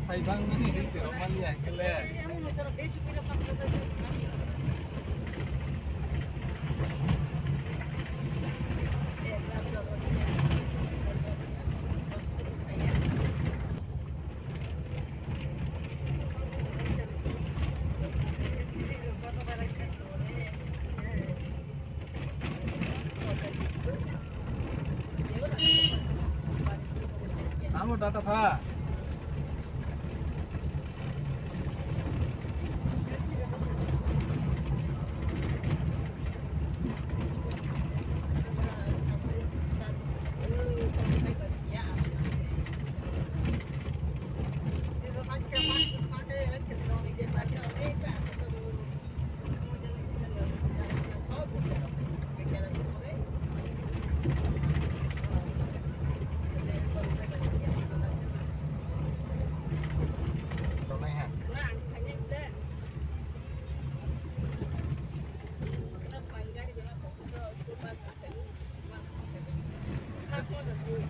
thầy băng nó đi kiểu mà liền cái lẹ Amo data pha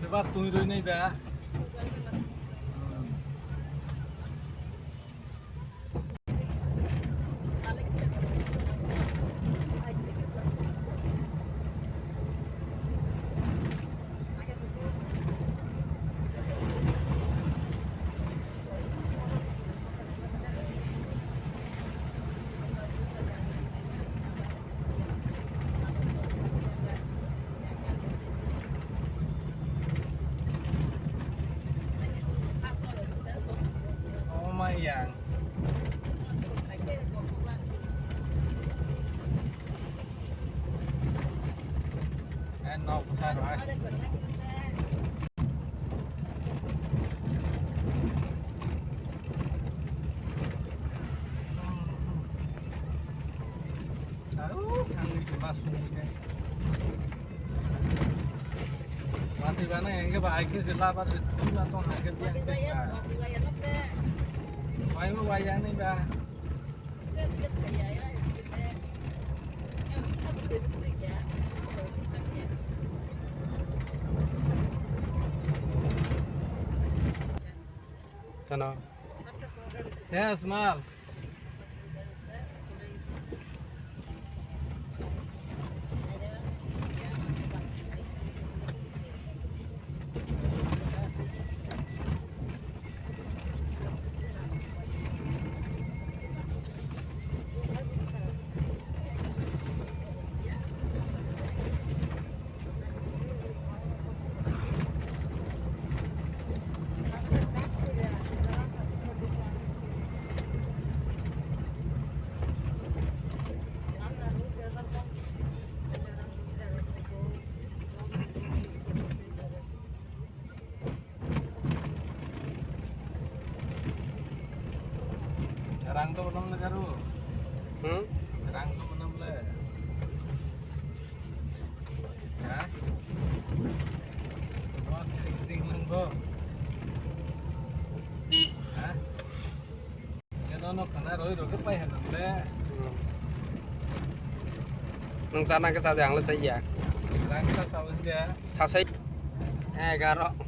sebab turun ini dah. Yang anh nộp sao rồi thằng đi sẽ mà xuống cái nanti mana yang ke baik ke sila par itu atau harga dia Wai mau wayang nih dah. Sana. Saya Asmal. Rang tu belum legaru. Rang tu belum le. Ya. Oh, sering lenggo. Hah? Ya nono kena roi ke pai hanam le. Nang sana ke sa yang le sai ya. Rang kita sawin dia. Sa sai. Garo.